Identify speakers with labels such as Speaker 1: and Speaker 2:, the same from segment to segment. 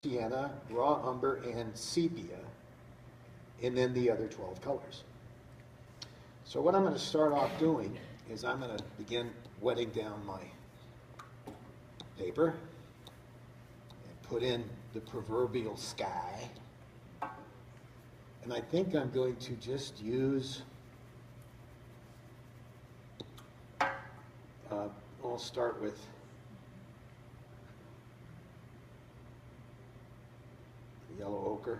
Speaker 1: sienna, raw umber, and sepia, and then the other 12 colors. So what I'm going to start off doing is I'm going to begin wetting down my paper and put in the proverbial sky. And I think I'm going to just use, I'll start with yellow ochre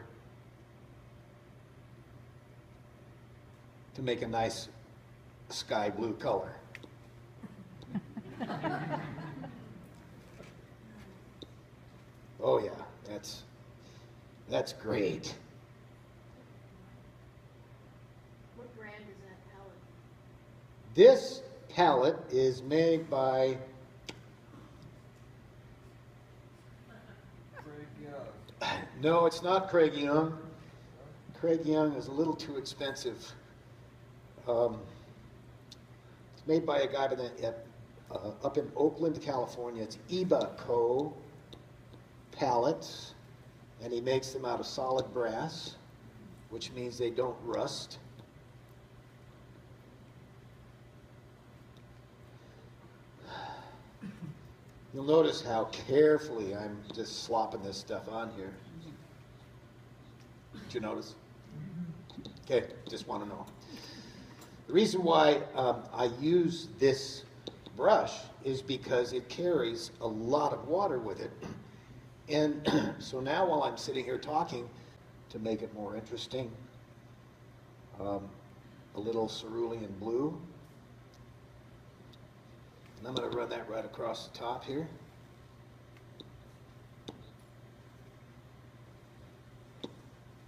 Speaker 1: to make a nice sky blue color. Oh yeah, that's great.
Speaker 2: What brand is that palette?
Speaker 1: This palette is made by no, it's not Craig Young. Craig Young is a little too expensive. It's made by a guy up in Oakland, California. It's Iba Co. palettes, and he makes them out of solid brass, which means they don't rust. You'll notice how carefully I'm just slopping this stuff on here. Did you notice? Okay, just want to know. The reason why I use this brush is because it carries a lot of water with it. And so now while I'm sitting here talking, to make it more interesting, a little cerulean blue. And I'm going to run that right across the top here.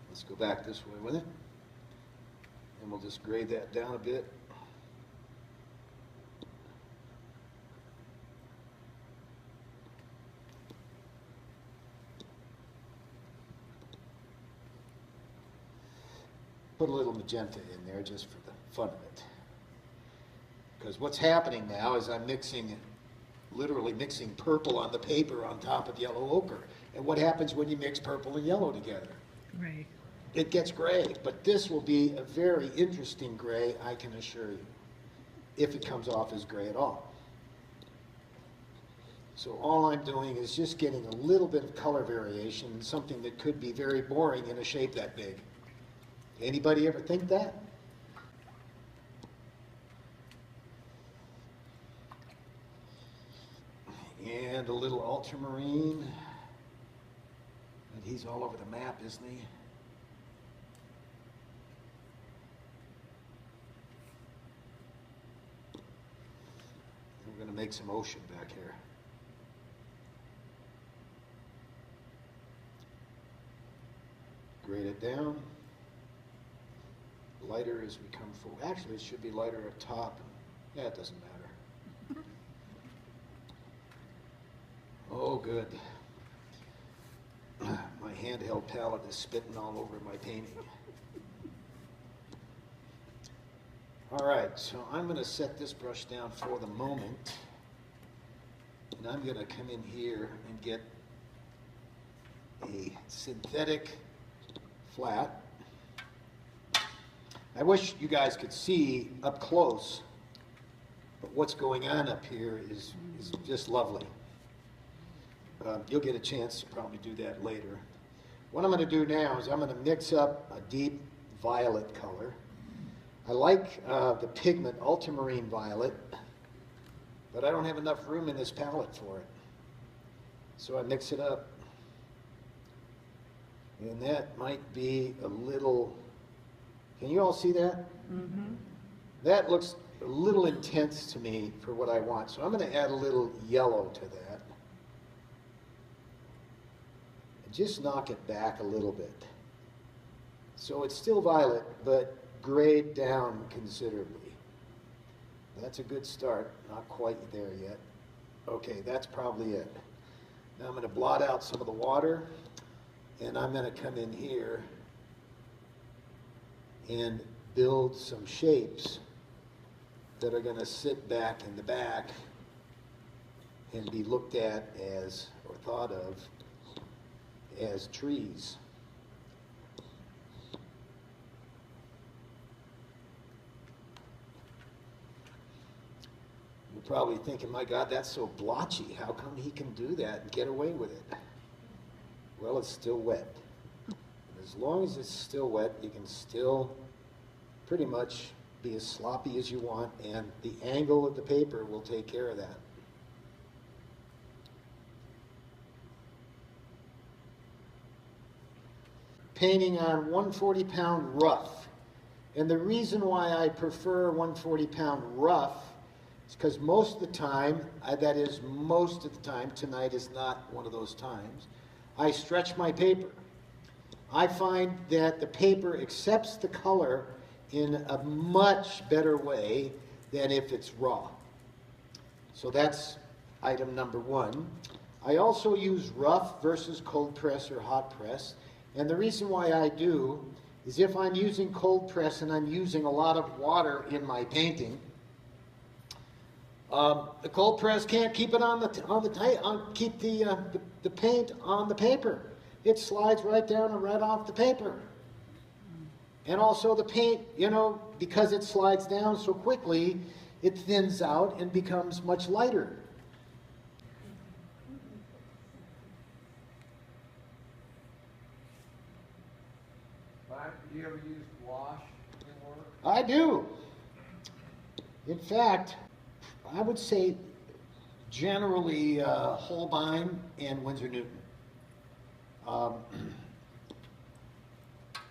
Speaker 1: Let's go back this way with it. And we'll just grade that down a bit. Put a little magenta in there just for the fun of it. Because what's happening now is I'm literally mixing purple on the paper on top of yellow ochre. And what happens when you mix purple and yellow together?
Speaker 3: Right.
Speaker 1: It gets gray, but this will be a very interesting gray, I can assure you, if it comes off as gray at all. So all I'm doing is just getting a little bit of color variation in something that could be very boring in a shape that big. Anybody ever think that? And a little ultramarine. And he's all over the map, isn't he? And we're going to make some ocean back here. Grade it down. Lighter as we come forward. Actually, it should be lighter up top. Yeah, it doesn't matter. Oh, good. My handheld palette is spitting all over my painting. All right, so I'm going to set this brush down for the moment. And I'm going to come in here and get a synthetic flat. I wish you guys could see up close, but what's going on up here is just lovely. You'll get a chance to probably do that later. What I'm going to do now is I'm going to mix up a deep violet color. I like the pigment ultramarine violet, but I don't have enough room in this palette for it. So I mix it up. And that might be a little... Can you all see that? Mm-hmm. That looks a little intense to me for what I want. So I'm going to add a little yellow to that. And just knock it back a little bit. So it's still violet, but grayed down considerably. That's a good start. Not quite there yet. Okay, that's probably it. Now I'm going to blot out some of the water, and I'm going to come in here and build some shapes that are going to sit back in the back and be looked at as, or thought of, as trees. You're probably thinking, my God, that's so blotchy. How come he can do that and get away with it? Well, it's still wet. As long as it's still wet, you can still pretty much be as sloppy as you want, and the angle of the paper will take care of that. Painting on 140-pound rough. And the reason why I prefer 140-pound rough is because most of the time, that is most of the time, tonight is not one of those times, I stretch my paper. I find that the paper accepts the color in a much better way than if it's raw. So that's item number one. I also use rough versus cold press or hot press. And the reason why I do is if I'm using cold press and I'm using a lot of water in my painting, the cold press can't keep it keep the paint on the paper. It slides right down and right off the paper. And also the paint, you know, because it slides down so quickly, it thins out and becomes much lighter.
Speaker 3: Do you ever use wash in work?
Speaker 1: I do. In fact, I would say generally Holbein and Winsor Newton.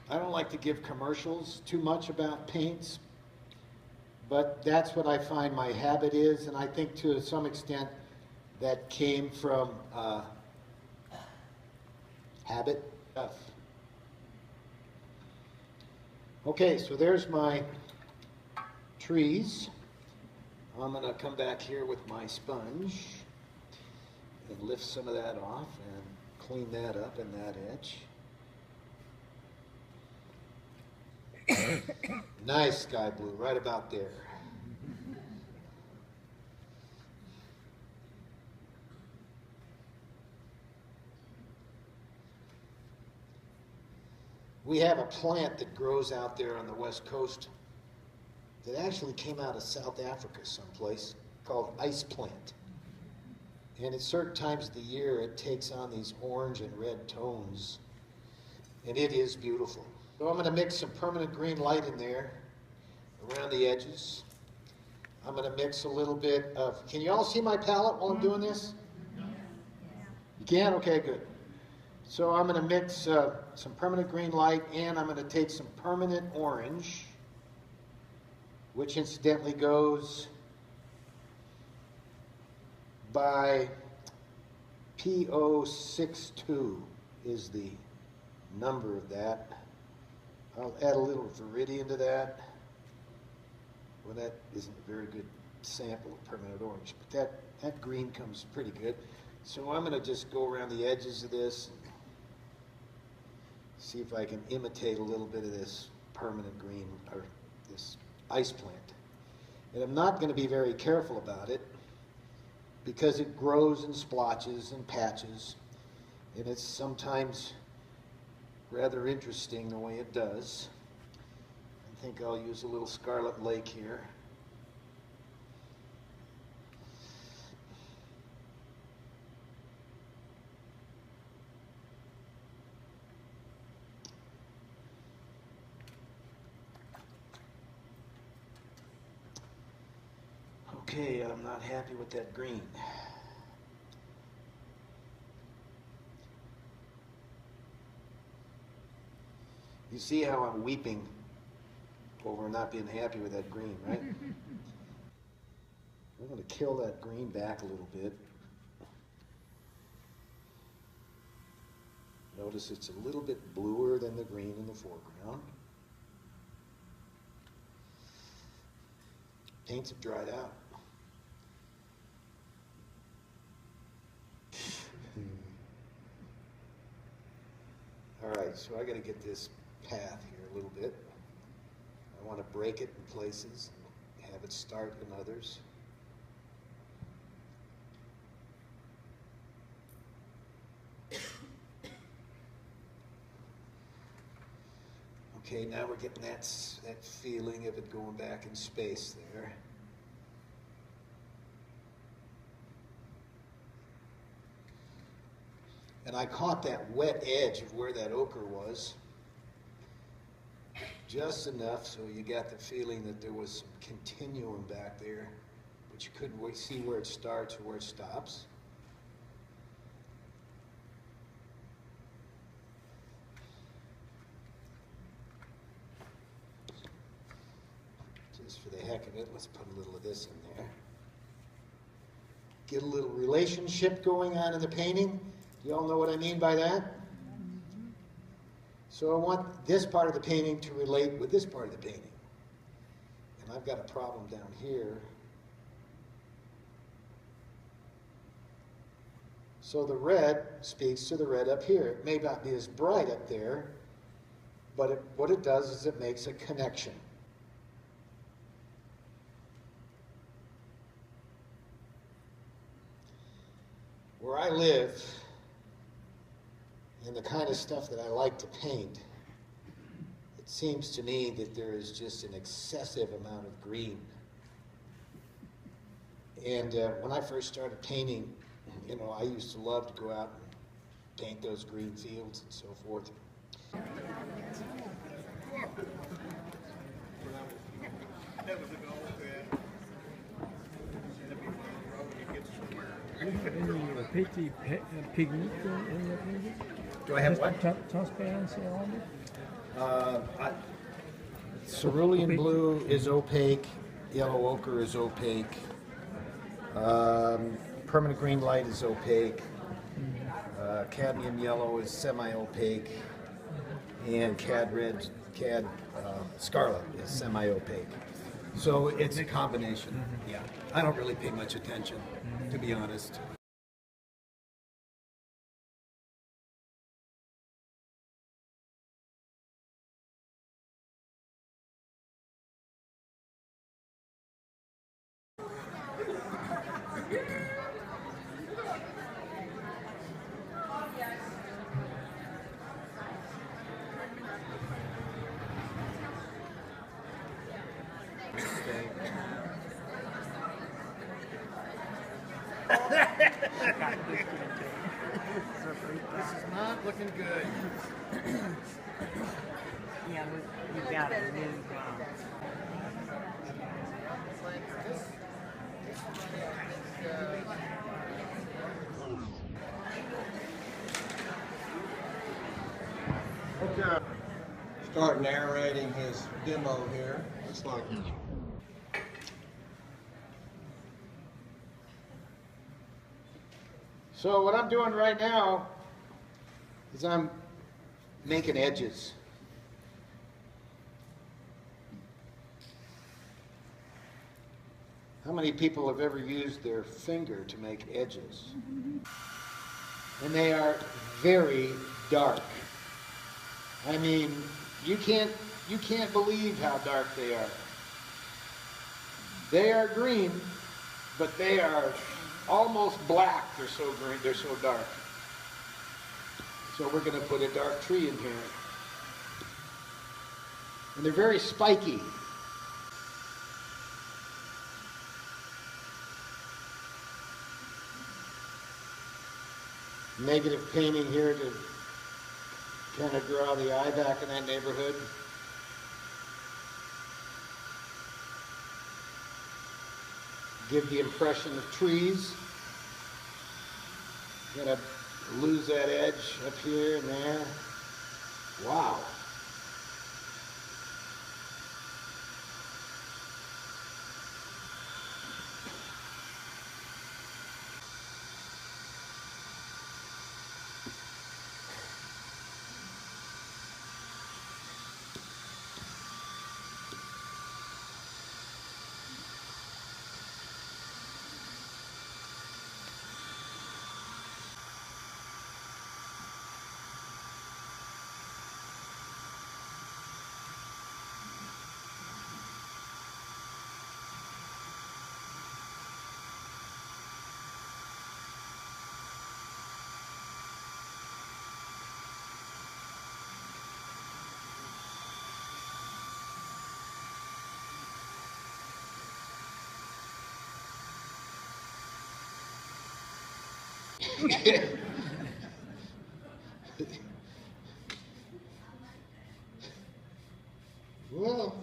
Speaker 1: I don't like to give commercials too much about paints, but that's what I find my habit is, and I think to some extent that came from habit. Okay, so there's my trees. I'm going to come back here with my sponge and lift some of that off and clean that up in that edge. Nice sky blue, right about there. We have a plant that grows out there on the west coast that actually came out of South Africa someplace, called ice plant. And at certain times of the year, it takes on these orange and red tones, and it is beautiful. So I'm going to mix some permanent green light in there around the edges. I'm going to mix a little bit of, can you all see my palette while I'm doing this? You can? Okay, good. So I'm going to mix some permanent green light, and I'm going to take some permanent orange, which incidentally goes by P062 is the number of that. I'll add a little viridian to that. Well, that isn't a very good sample of permanent orange, but that green comes pretty good. So I'm going to just go around the edges of this and see if I can imitate a little bit of this permanent green, or this ice plant. And I'm not going to be very careful about it because it grows in splotches and patches, and it's sometimes rather interesting the way it does. I think I'll use a little Scarlet Lake here. Okay, I'm not happy with that green. You see how I'm weeping over not being happy with that green, right? I'm going to kill that green back a little bit. Notice it's a little bit bluer than the green in the foreground. Paints have dried out. All right, so I got to get this path here a little bit. I want to break it in places and have it start in others. Okay, now we're getting that feeling of it going back in space there. And I caught that wet edge of where that ochre was just enough so you got the feeling that there was some continuum back there, but you couldn't see where it starts or where it stops. Just for the heck of it, let's put a little of this in there. Get a little relationship going on in the painting. You all know what I mean by that? So I want this part of the painting to relate with this part of the painting. And I've got a problem down here. So the red speaks to the red up here. It may not be as bright up there, but what it does is it makes a connection. Where I live, and the kind of stuff that I like to paint, it seems to me that there is just an excessive amount of green. And when I first started painting, you know, I used to love to go out and paint those green fields and so forth.
Speaker 4: Any petit pigment in the painting?
Speaker 1: Do I have what?
Speaker 4: Transparency around it?
Speaker 1: Cerulean blue is opaque, yellow ochre is opaque, permanent green light is opaque, cadmium yellow is semi-opaque, and cad scarlet is semi-opaque. So it's a combination. Yeah, I don't really pay much attention, to be honest. This is not looking good.
Speaker 5: Yeah, we got a new
Speaker 3: Okay. Start narrating his demo here. Looks like.
Speaker 1: So what I'm doing right now is I'm making edges. How many people have ever used their finger to make edges? And they are very dark. I mean, you can't believe how dark they are. They are green, but they are almost black. They're so green, they're so dark. So we're going to put a dark tree in here. And they're very spiky. Negative painting here to kind of draw the eye back in that neighborhood. Give the impression of trees. Gonna lose that edge up here and there. Wow. Well,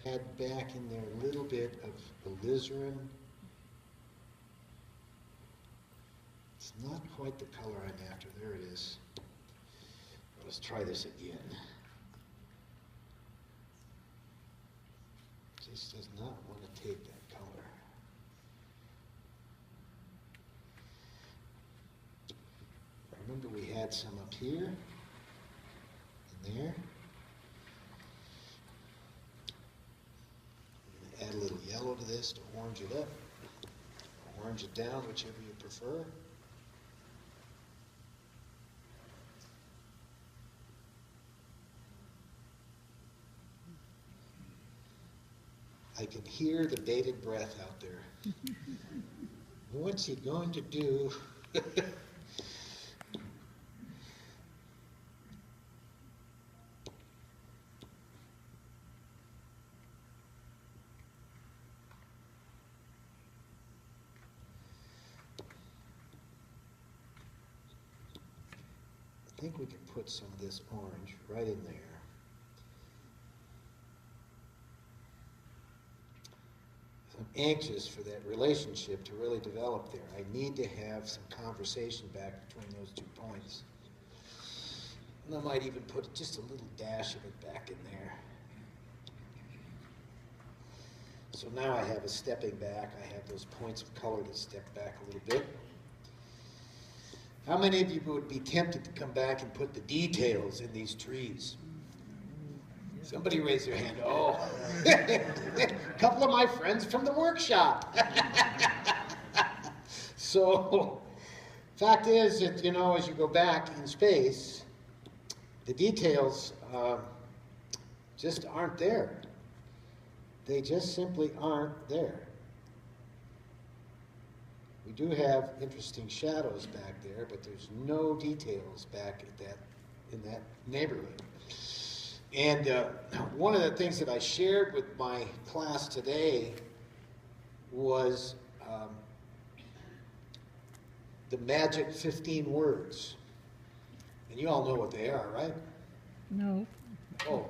Speaker 1: add back in there a little bit of alizarin. It's not quite the color I'm after. There it is. Let's try this again. This does not want to take that color. Remember we had some up here and there. I'm going to add a little yellow to this to orange it up, orange it down, whichever you prefer. I can hear the bated breath out there. What's he going to do? I think we can put some of this orange right in there. I'm anxious for that relationship to really develop there. I need to have some conversation back between those 2 points. And I might even put just a little dash of it back in there. So now I have a stepping back. I have those points of color that step back a little bit. How many of you would be tempted to come back and put the details in these trees? Somebody raise their hand. Oh, a couple of my friends from the workshop. So, fact is that, you know, as you go back in space, the details just aren't there. They just simply aren't there. We do have interesting shadows back there, but there's no details back at in that neighborhood. And one of the things that I shared with my class today was the magic 15 words. And you all know what they are, right?
Speaker 4: No.
Speaker 1: Oh,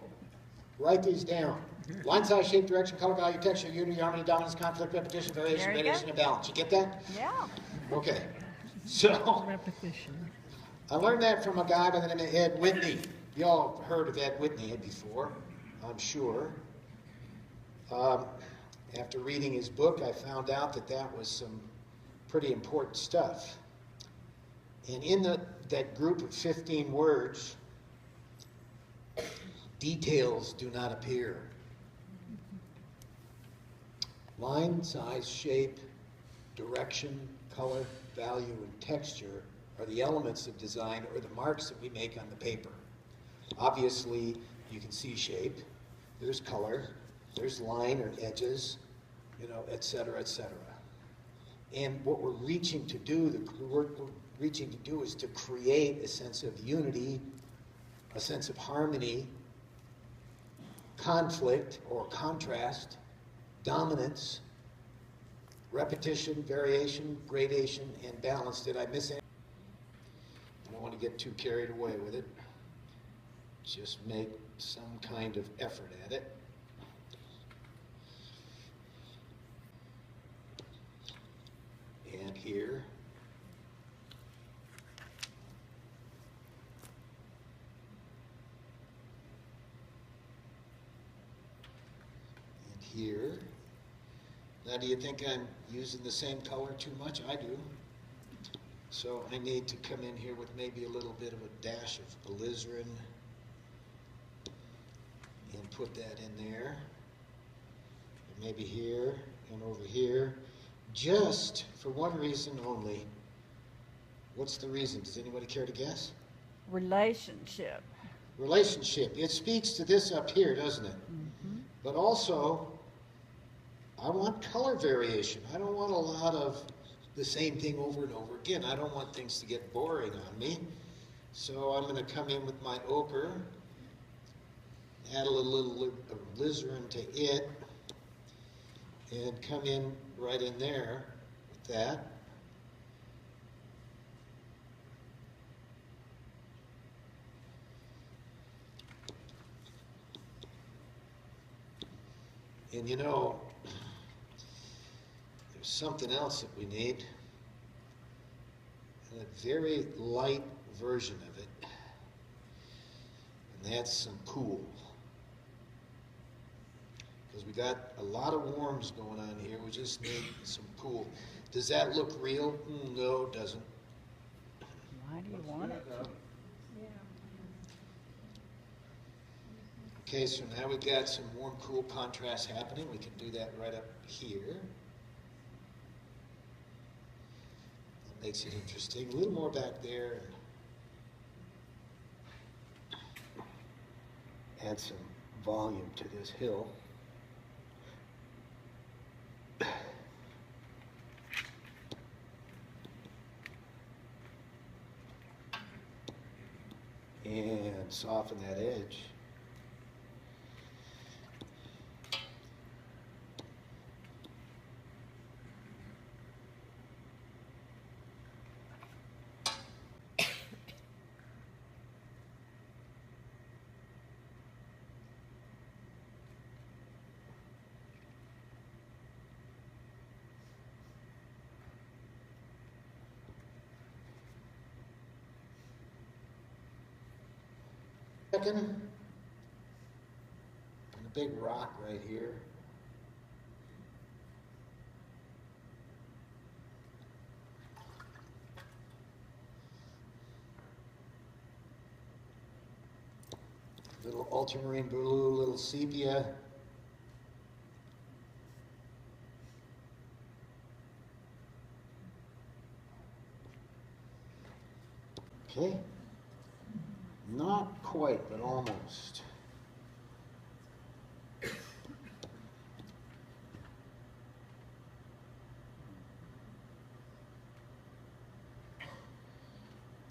Speaker 1: write these down. Line, size, shape, direction, color, value, texture, unity, harmony, dominance, conflict, repetition, variation,
Speaker 5: Very
Speaker 1: variation,
Speaker 5: good.
Speaker 1: and balance. You get that?
Speaker 5: Yeah.
Speaker 1: Okay. So
Speaker 4: Repetition.
Speaker 1: I learned that from a guy by the name of Ed Whitney. You all have heard of Ed Whitney before, I'm sure. After reading his book, I found out that that was some pretty important stuff. And in that group of 15 words, details do not appear. Line, size, shape, direction, color, value, and texture are the elements of design or the marks that we make on the paper. Obviously, you can see shape, there's color, there's line or edges, you know, et cetera, et cetera. And what we're reaching to do, the work we're reaching to do is to create a sense of unity, a sense of harmony, conflict or contrast, dominance, repetition, variation, gradation, and balance. Did I miss anything? I don't want to get too carried away with it. Just make some kind of effort at it. And here. And here. Now, do you think I'm using the same color too much? I do. So I need to come in here with maybe a little bit of a dash of alizarin and put that in there. And maybe here and over here. Just for one reason only. What's the reason? Does anybody care to guess?
Speaker 5: Relationship.
Speaker 1: Relationship. It speaks to this up here, doesn't it?
Speaker 5: Mm-hmm.
Speaker 1: But also, I want color variation. I don't want a lot of the same thing over and over again. I don't want things to get boring on me. So I'm going to come in with my ochre, add a little alizarin to it, and come in right in there with that. And you know, there's something else that we need, and a very light version of it, and that's some cool. Because we got a lot of warms going on here, we just need some cool. Does that look real? No, it doesn't.
Speaker 5: Why do you want it?
Speaker 1: Okay, so now we've got some warm, cool contrast happening. We can do that right up here. That makes it interesting. A little more back there. Add some volume to this hill. And soften that edge. And a big rock right here. Little ultramarine blue, little sepia. Okay. Not quite, but almost.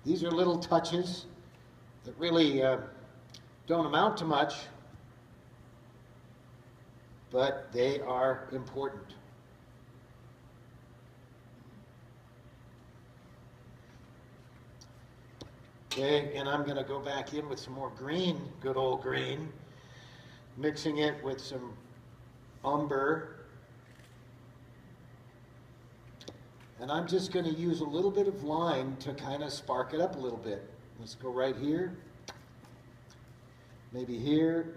Speaker 1: These are little touches that really don't amount to much, but they are important. Okay, and I'm going to go back in with some more green, good old green, mixing it with some umber. And I'm just going to use a little bit of line to kind of spark it up a little bit. Let's go right here, maybe here,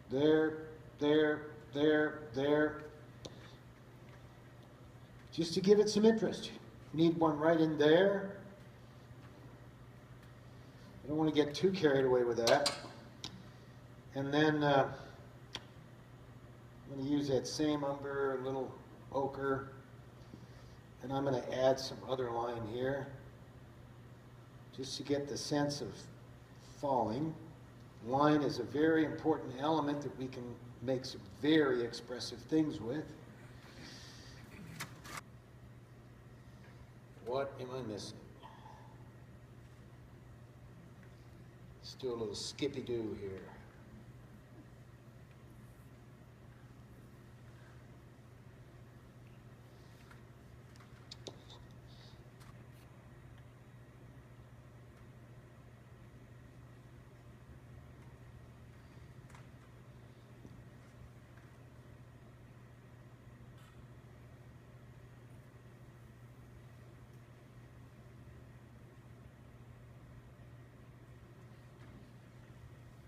Speaker 1: there, there, there, there. Just to give it some interest. You need one right in there. I don't want to get too carried away with that. And then I'm going to use that same umber, a little ochre, and I'm going to add some other line here just to get the sense of falling. Line is a very important element that we can make some very expressive things with. What am I missing? Let's do a little skippy-doo here.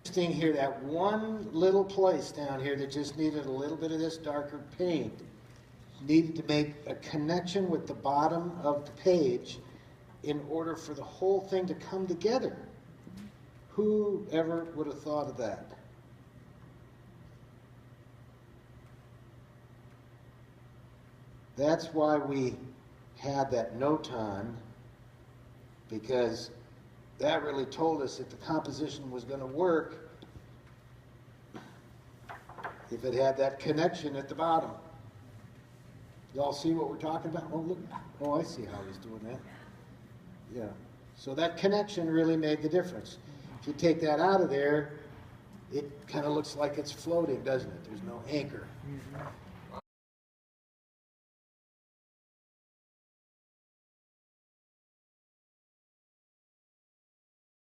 Speaker 1: Interesting here, that one little place down here that just needed a little bit of this darker paint needed to make a connection with the bottom of the page in order for the whole thing to come together. Who ever would have thought of that? That's why we had that note on, because that really told us that the composition was going to work if it had that connection at the bottom. Y'all see what we're talking about? Oh, look. Oh, I see how he's doing that. Yeah. So that connection really made the difference. If you take that out of there, it kind of looks like it's floating, doesn't it? There's no anchor.